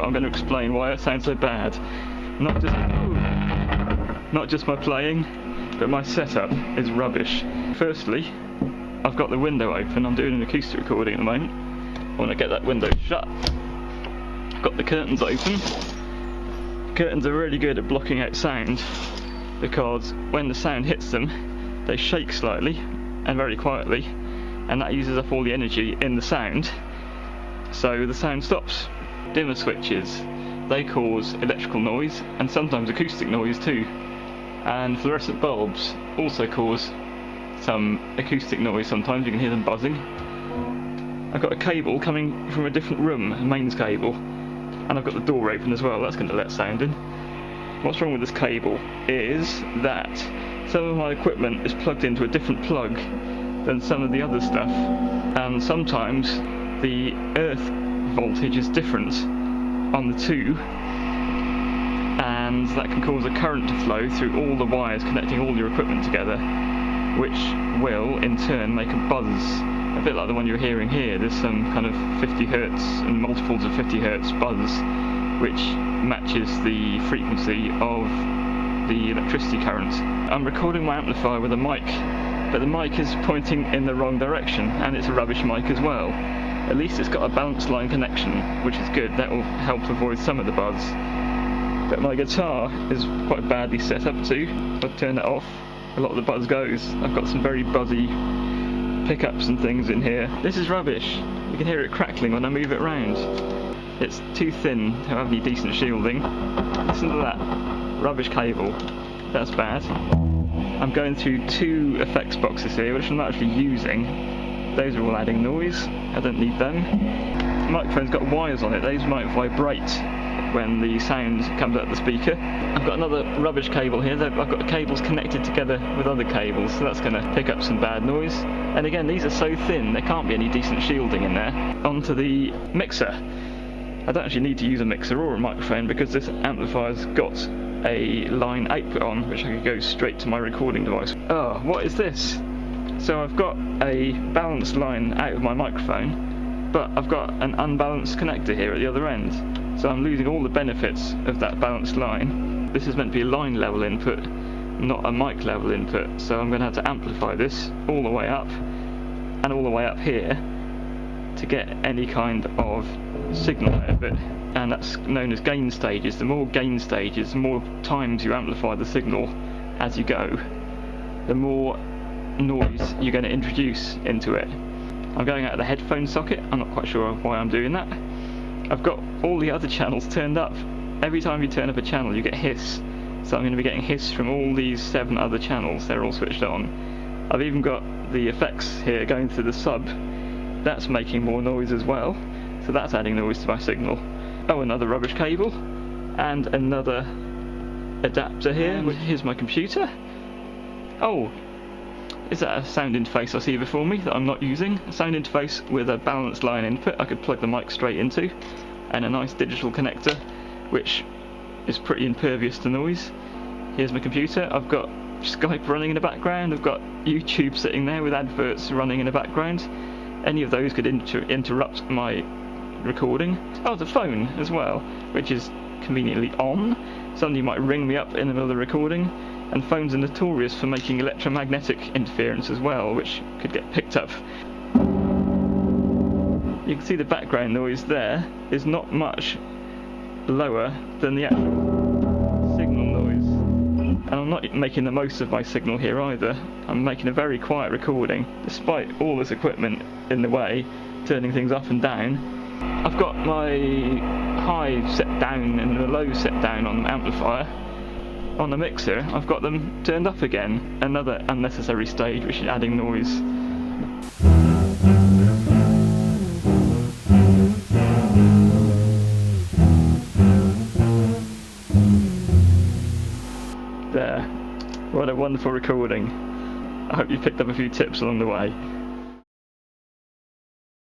I'm going to explain why it sounds so bad. Not just my playing, but my setup is rubbish. Firstly, I've got the window open. I'm doing an acoustic recording at the moment. I want to get that window shut. I've got the curtains open. Curtains are really good at blocking out sound, because when the sound hits them, they shake slightly and very quietly, and that uses up all the energy in the sound, so the sound stops. Dimmer switches, they cause electrical noise and sometimes acoustic noise too, and fluorescent bulbs also cause some acoustic noise. Sometimes you can hear them buzzing. I've got a cable coming from a different room, a mains cable, and I've got the door open as well. That's going to let sound in. What's wrong with this cable is that some of my equipment is plugged into a different plug than some of the other stuff, and sometimes the earth voltage is different on the two, and that can cause a current to flow through all the wires connecting all your equipment together, which will in turn make a buzz, a bit like the one you're hearing here. There's some kind of 50 Hertz and multiples of 50 Hertz buzz, which matches the frequency of the electricity current. I'm recording my amplifier with a mic, but the mic is pointing in the wrong direction, and it's a rubbish mic as well. At least it's got a balanced line connection, which is good. That will help avoid some of the buzz. But my guitar is quite badly set up too. If I turn that off, a lot of the buzz goes. I've got some very buzzy pickups and things in here. This is rubbish. You can hear it crackling when I move it around. It's too thin to have any decent shielding. Listen to that rubbish cable. That's bad. I'm going through two effects boxes here, which I'm not actually using. Those are all adding noise. I don't need them. The microphone's got wires on it. Those might vibrate when the sound comes out of the speaker. I've got another rubbish cable here. I've got cables connected together with other cables, so that's going to pick up some bad noise. And again, these are so thin, there can't be any decent shielding in there. Onto the mixer. I don't actually need to use a mixer or a microphone, because this amplifier's got a line output on, which I could go straight to my recording device. Oh, what is this? So I've got a balanced line out of my microphone, but I've got an unbalanced connector here at the other end. So I'm losing all the benefits of that balanced line. This is meant to be a line level input, not a mic level input. So I'm going to have to amplify this all the way up and all the way up here to get any kind of signal out of it. And that's known as gain stages. The more gain stages, the more times you amplify the signal as you go, the more noise you're going to introduce into it. I'm going out of the headphone socket. I'm not quite sure why I'm doing that. I've got all the other channels turned up. Every time you turn up a channel you get hiss, so I'm going to be getting hiss from all these 7 other channels. They're all switched on. I've even got the effects here going through the sub. That's making more noise as well, so that's adding noise to my signal. Oh, another rubbish cable and another adapter here. Here's my computer. Oh, is that a sound interface I see before me that I'm not using? A sound interface with a balanced line input I could plug the mic straight into, and a nice digital connector which is pretty impervious to noise. Here's my computer. I've got Skype running in the background. I've got YouTube sitting there with adverts running in the background. Any of those could interrupt my recording. Oh, the phone as well, which is conveniently on. Somebody might ring me up in the middle of the recording. And phones are notorious for making electromagnetic interference as well, which could get picked up. You can see the background noise there is not much lower than the actual signal noise. And I'm not making the most of my signal here either. I'm making a very quiet recording, despite all this equipment in the way, turning things up and down. I've got my high set down and the low set down on the amplifier. On the mixer, I've got them turned up again. Another unnecessary stage which is adding noise. There. What a wonderful recording. I hope you picked up a few tips along the way.